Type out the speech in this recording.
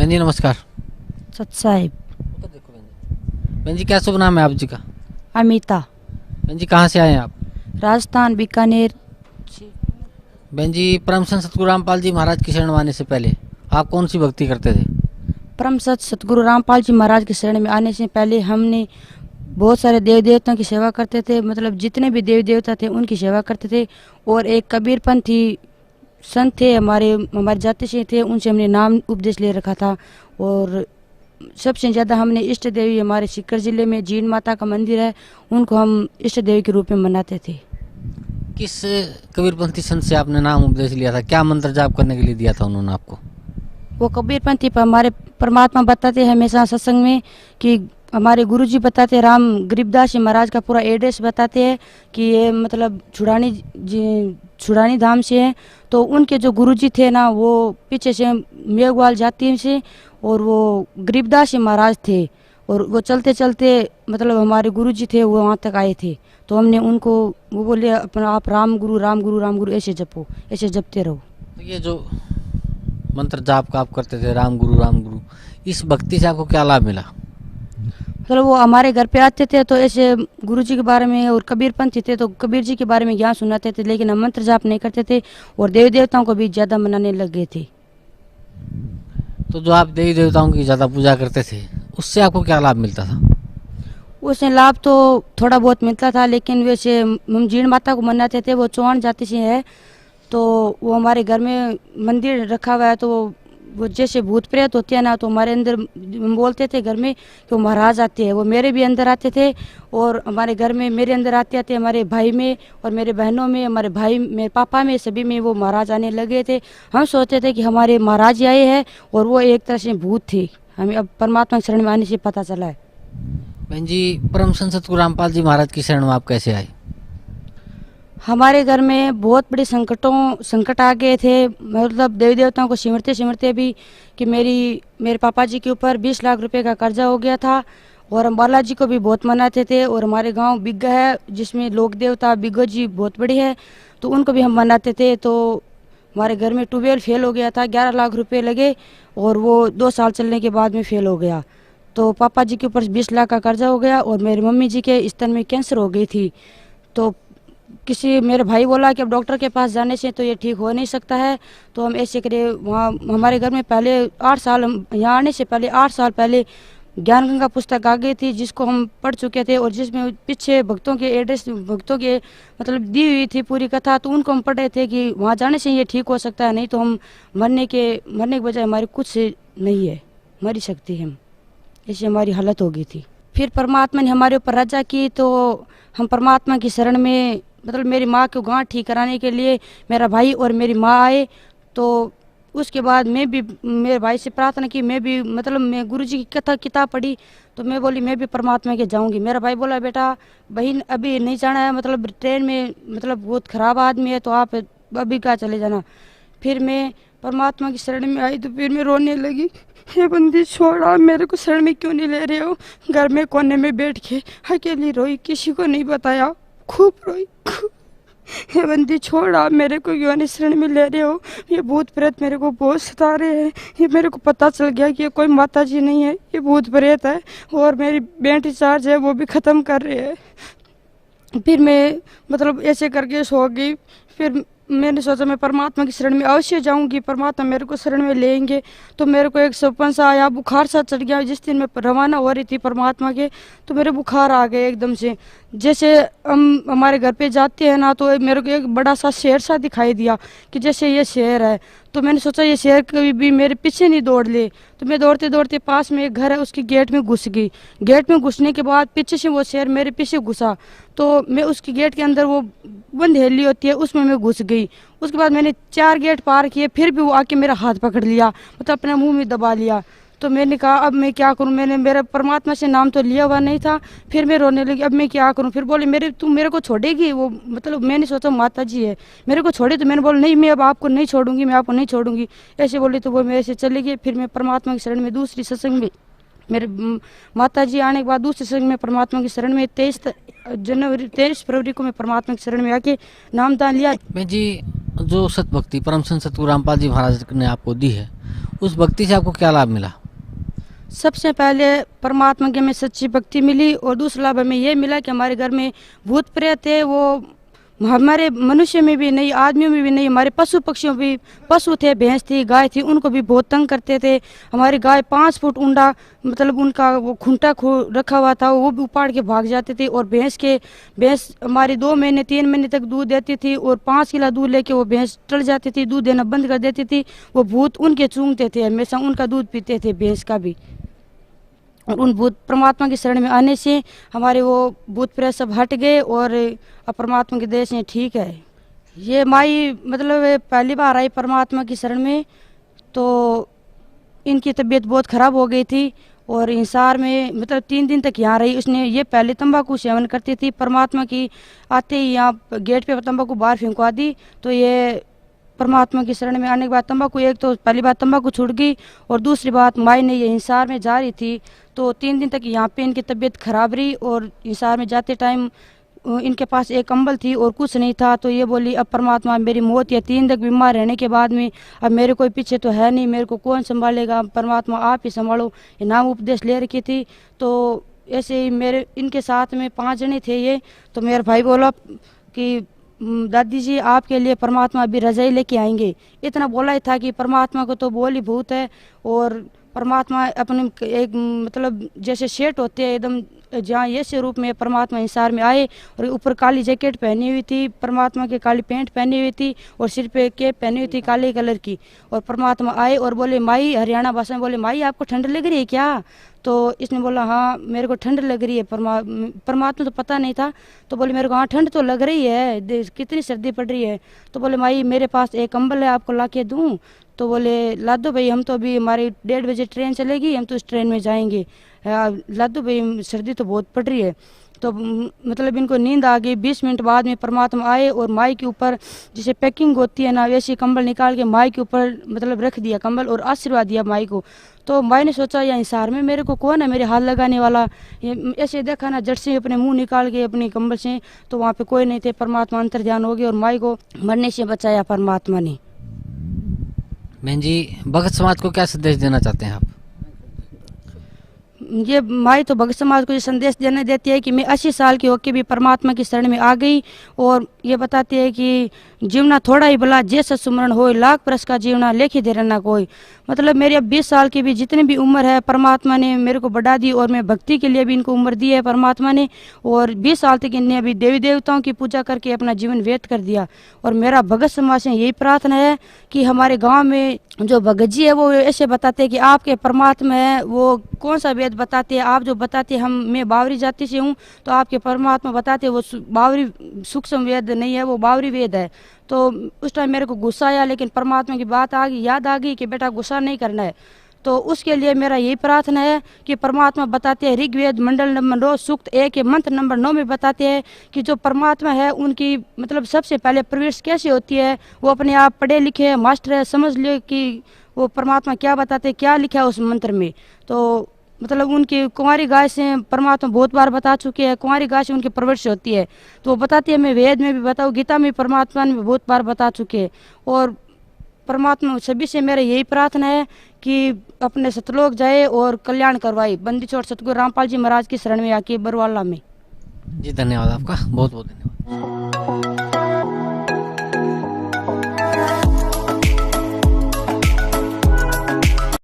बहन जी नमस्कार। सत साहिब। बहन जी क्या शुभ नाम है आप जी का? अमिता। बहन जी कहाँ से आए हैं आप? राजस्थान बीकानेर। बहन जी परम संत सतगुरु रामपाल जी महाराज की शरण में आने से पहले आप कौन सी भक्ति करते थे? परम सत सतगुरु रामपाल जी महाराज की शरण में आने से पहले हमने बहुत सारे देव देवताओं की सेवा करते थे, मतलब जितने भी देव देवता थे उनकी सेवा करते थे। और एक कबीरपंथी संत थे, हमारे जाति से थे, उनसे हमने नाम उपदेश ले रखा था। और सबसे ज़्यादा हमने इष्ट देवी हमारे सीकर जिले में जीण माता का मंदिर है, उनको हम इष्ट देवी के रूप में मनाते थे। किस कबीरपंथी संत से आपने नाम उपदेश लिया था? क्या मंत्र जाप करने के लिए दिया था उन्होंने आपको? वो कबीरपंथी पर हमारे परमात्मा बताते हैं हमेशा सत्संग में कि हमारे गुरुजी बताते हैं, राम गरीबदास जी महाराज का पूरा एड्रेस बताते हैं कि ये मतलब छुड़ानी धाम से है। तो उनके जो गुरुजी थे ना वो पीछे से मेघवाल जाति से, और वो गरीबदास जी महाराज थे। और वो चलते चलते मतलब हमारे गुरुजी थे वो वहाँ तक आए थे। तो हमने उनको वो बोले अपना आप राम गुरु राम गुरु राम गुरु ऐसे जपो, ऐसे जपते रहो। तो ये जो मंत्र जाप का आप करते थे राम गुरु, इस भक्ति से आपको क्या लाभ मिला? मतलब वो हमारे घर पे आते थे तो ऐसे गुरुजी के बारे में, और कबीरपंथी थे तो कबीर जी के बारे में ज्ञान सुनाते थे, लेकिन हम मंत्र जाप नहीं करते थे और देवी देवताओं को भी ज़्यादा मनाने लग गए थे। तो जो आप देवी देवताओं की ज़्यादा पूजा करते थे उससे आपको क्या लाभ मिलता था? उससे लाभ तो थोड़ा बहुत मिलता था, लेकिन वैसे हम जीण माता को मनाते थे, वो चौहान जाति से है। तो वो हमारे घर में मंदिर रखा हुआ है, तो वो जैसे भूत प्रेत होते हैं ना, तो हमारे अंदर हम बोलते थे घर में कि वो महाराज आते हैं, वो मेरे भी अंदर आते थे। और हमारे घर में मेरे अंदर आते आते हमारे भाई में और मेरे बहनों में, हमारे भाई मेरे पापा में, सभी में वो महाराज आने लगे थे। हम सोचते थे कि हमारे महाराज ही आए हैं, और वो एक तरह से भूत थे। हमें अब परमात्मा की शरण में आने से पता चला है। बहन जी परम संत सतगुरु रामपाल जी महाराज की शरण में आप कैसे आए? हमारे घर में बहुत बड़े संकट आ गए थे, मतलब देवी देवताओं को सिमरते सिमरते भी कि मेरे पापा जी के ऊपर 20 लाख रुपए का कर्जा हो गया था। और हम बालाजी को भी बहुत मनाते थे, और हमारे गांव बिग्गा है जिसमें लोक देवता बिग्गो जी बहुत बड़ी है, तो उनको भी हम मनाते थे। तो हमारे घर में ट्यूबवेल फेल हो गया था, 11 लाख रुपए लगे, और वो 2 साल चलने के बाद में फेल हो गया। तो पापा जी के ऊपर 20 लाख का कर्जा हो गया, और मेरी मम्मी जी के स्तन में कैंसर हो गई थी। तो किसी मेरे भाई बोला कि अब डॉक्टर के पास जाने से तो ये ठीक हो नहीं सकता है, तो हम ऐसे करें। वहाँ हमारे घर में पहले 8 साल, हम यहाँ आने से पहले 8 साल पहले ज्ञान गंगा पुस्तक आ गई थी, जिसको हम पढ़ चुके थे, और जिसमें पीछे भक्तों के एड्रेस, भक्तों के मतलब दी हुई थी पूरी कथा। तो उनको हम पढ़ रहे थे कि वहाँ जाने से ये ठीक हो सकता है, नहीं तो हम मरने के बजाय हमारे कुछ नहीं है, मर ही सकते हम, ऐसी हमारी हालत हो गई थी। फिर परमात्मा ने हमारे ऊपर रजा की, तो हम परमात्मा की शरण में, मतलब मेरी माँ को गांठ ठीक कराने के लिए मेरा भाई और मेरी माँ आए। तो उसके बाद मैं भी मेरे भाई से प्रार्थना की, मैं गुरुजी की कथा किताब पढ़ी, तो मैं बोली मैं भी परमात्मा के जाऊंगी। मेरा भाई बोला बेटा बहन अभी नहीं जाना है, मतलब ट्रेन में मतलब बहुत ख़राब आदमी है, तो आप अभी क्या चले जाना। फिर मैं परमात्मा की शरण में आई, तो फिर मैं रोने लगी, हे बंदी छोड़ा, मेरे को शरण में क्यों नहीं ले रहे हो। घर में कोने में बैठ के अकेली रोई, किसी को नहीं बताया, खूब रोई। हे बंदी छोड़ा, मेरे को क्यों नहीं शरण में ले रहे हो, ये भूत प्रेत मेरे को बहुत सता रहे हैं। ये मेरे को पता चल गया कि ये कोई माता जी नहीं है, ये भूत प्रेत है, और मेरी बैंक रिचार्ज है वो भी ख़त्म कर रहे हैं। फिर मैं मतलब ऐसे करके सो गई। फिर मैंने सोचा मैं परमात्मा की शरण में अवश्य जाऊंगी, परमात्मा मेरे को शरण में लेंगे। तो मेरे को एक सपन सा आया, बुखार सा चढ़ गया। जिस दिन मैं रवाना हो रही थी परमात्मा के, तो मेरे बुखार आ गए एकदम से। जैसे हम हमारे घर पे जाते हैं ना, तो मेरे को एक बड़ा सा शेर सा दिखाई दिया कि जैसे ये शेर है। तो मैंने सोचा ये शेर कभी भी मेरे पीछे नहीं दौड़ ले। तो मैं दौड़ते दौड़ते पास में एक घर है उसकी गेट में घुस गई। गेट में घुसने के बाद पीछे से वो शेर मेरे पीछे घुसा, तो मैं उसकी गेट के अंदर, वो बंद हेली होती है उसमें मैं घुस गई। उसके बाद मैंने 4 गेट पार किए, फिर भी वो आके मेरा हाथ पकड़ लिया, मतलब अपना मुंह में दबा लिया। तो मैंने कहा अब मैं क्या करूं, मैंने मेरा परमात्मा से नाम तो लिया हुआ नहीं था। फिर मैं रोने लगी, अब मैं क्या करूं। फिर बोले तू मेरे को छोड़ेगी, वो मतलब मैंने सोचा माता जी है मेरे को छोड़े। तो मैंने बोला नहीं, मैं अब आपको नहीं छोड़ूंगी, मैं आपको नहीं छोड़ूंगी, ऐसे बोली। तो वो मैं ऐसे चली गई। फिर मैं परमात्मा की शरण में दूसरी सत्संग में, मेरे माता जी आने के बाद दूसरे सत्संग में परमात्मा की शरण में 23 फरवरी को मैं परमात्मा की शरण में आके नामदान लिया। मैं जी जो सतभक्ति परम संत सतगुरु रामपाल जी महाराज ने आपको दी है उस भक्ति से आपको क्या लाभ मिला? सबसे पहले परमात्मा की हमें सच्ची भक्ति मिली और दूसरा लाभ हमें ये मिला कि हमारे घर में भूत प्रेत है, वो हमारे मनुष्य में भी नहीं, आदमियों में भी नहीं, हमारे पशु पक्षियों भी, पशु थे, भैंस थी, गाय थी, उनको भी बहुत तंग करते थे। हमारी गाय 5 फुट ऊंडा, मतलब उनका वो खूंटा रखा हुआ था, वो भी उपाड़ के भाग जाते थे। और भैंस हमारी 2 महीने 3 महीने तक दूध देती थी और 5 किलो दूध लेके वो भैंस टल जाती थी, दूध देना बंद कर देती थी। वो भूत उनके चूंगते थे, हमेशा उनका दूध पीते थे भैंस का भी। और उन भूत परमात्मा की शरण में आने से हमारे वो भूत प्रेत सब हट गए और अब परमात्मा के दया से ठीक है। ये माई मतलब पहली बार आई परमात्मा की शरण में, तो इनकी तबीयत बहुत ख़राब हो गई थी और हिसार में मतलब 3 दिन तक यहाँ रही। उसने ये पहले तंबाकू सेवन करती थी, परमात्मा की आते ही यहाँ गेट पे तंबाकू बाहर फेंकवा दी। तो ये परमात्मा की शरण में आने के बाद तंबाकू, एक तो पहली बात तंबाकू छूट गई और दूसरी बात माई ने ये हिसार में जा रही थी तो 3 दिन तक यहाँ पे इनकी तबीयत खराब रही। और हिसार में जाते टाइम इनके पास एक कंबल थी और कुछ नहीं था। तो ये बोली अब परमात्मा मेरी मौत या 3 तक बीमार रहने के बाद में अब मेरे कोई पीछे तो है नहीं, मेरे को कौन संभालेगा, परमात्मा आप ही संभालो, ये नाम उपदेश ले रखी थी। तो ऐसे ही मेरे इनके साथ में 5 जने थे ये। तो मेरा भाई बोला कि दादी जी आपके लिए परमात्मा अभी रजाई लेके आएंगे। इतना बोला ही था कि परमात्मा को तो बोल ही भूत है और परमात्मा अपने एक मतलब जैसे शेठ होते हैं एकदम, जहाँ ऐसे रूप में परमात्मा हिसार में आए और ऊपर काली जैकेट पहनी हुई थी, परमात्मा की काली पैंट पहनी हुई थी और सिर पे कैप पहनी हुई थी काले कलर की। और परमात्मा आए और बोले माई, हरियाणा भाषा में बोले माई आपको ठंड लग रही है क्या? तो इसने बोला हाँ मेरे को ठंड लग रही है। परमात्मा तो पता नहीं था। तो बोले मेरे को हाँ ठंड तो लग रही है, कितनी सर्दी पड़ रही है। तो बोले माई मेरे पास एक कंबल है, आपको ला के दूँ? तो बोले ला दो भाई, हम तो अभी हमारी 1:30 बजे ट्रेन चलेगी, हम तो उस ट्रेन में जाएंगे, ला दो भाई सर्दी तो बहुत पड़ रही है। तो मतलब इनको नींद आ गई। 20 मिनट बाद में परमात्मा आए और माई के ऊपर जैसे पैकिंग होती है ना वैसे कंबल निकाल के माई के ऊपर मतलब रख दिया कंबल और आशीर्वाद दिया माई को। तो माई ने सोचा या हिसार में मेरे को कौन है मेरे हाथ लगाने वाला, ऐसे देखा ना झट से अपने मुंह निकाल के अपनी कंबल से, तो वहाँ पे कोई नहीं थे। परमात्मा अंतर ध्यान हो गए और माई को मरने से बचाया परमात्मा ने। बहन जी, भगत समाज को क्या संदेश देना चाहते हैं आप? ये माई तो भगत समाज को ये संदेश देने देती है कि मैं 80 साल की होकर भी परमात्मा की शरण में आ गई और ये बताती है कि जीवना थोड़ा ही भला जैसा सुमरण हो, लाख बरस का जीवना लेखी दे रहना कोई। मतलब मेरी अब 20 साल की भी जितनी भी उम्र है परमात्मा ने मेरे को बढ़ा दी और मैं भक्ति के लिए भी इनको उम्र दी है परमात्मा ने। और 20 साल तक इन्हें अभी देवी देवताओं की पूजा करके अपना जीवन व्यतीत कर दिया। और मेरा भगत समाज से यही प्रार्थना है कि हमारे गाँव में जो भगत जी है वो ऐसे बताते हैं कि आपके परमात्मा है, वो कौन सा वेद बताते हैं, आप जो बताते हैं मैं बावरी जाति से हूँ तो आपके परमात्मा बताते हैं वो बावरी सूक्ष्म वेद नहीं है, वो बावरी वेद है। तो उस टाइम मेरे को गुस्सा आया, लेकिन परमात्मा की बात आ गई, याद आ गई कि बेटा गुस्सा नहीं करना है। तो उसके लिए मेरा यही प्रार्थना है कि परमात्मा बताते हैं ऋग्वेद मंडल नंबर 9 सूक्त 1 के मंत्र नंबर 9 में बताते हैं कि जो परमात्मा है उनकी मतलब सबसे पहले प्रवेश कैसे होती है। वो अपने आप पढ़े लिखे है, मास्टर है, समझ ले कि वो परमात्मा क्या बताते हैं, क्या लिखा है उस मंत्र में। तो मतलब उनकी कुंवारी गाय से परमात्मा बहुत बार बता चुके हैं, कुंवारी गाय से उनकी प्रवृत्ति होती है। तो वो बताती है, मैं वेद में भी बताऊँ, गीता में परमात्मा ने बहुत बार बता चुके हैं। और परमात्मा सभी से मेरा यही प्रार्थना है कि अपने सतलोक जाए और कल्याण करवाए। बंदी छोड़ सतगुरु रामपाल जी महाराज की शरण में आके बरवाला में। जी धन्यवाद आपका, बहुत बहुत धन्यवाद।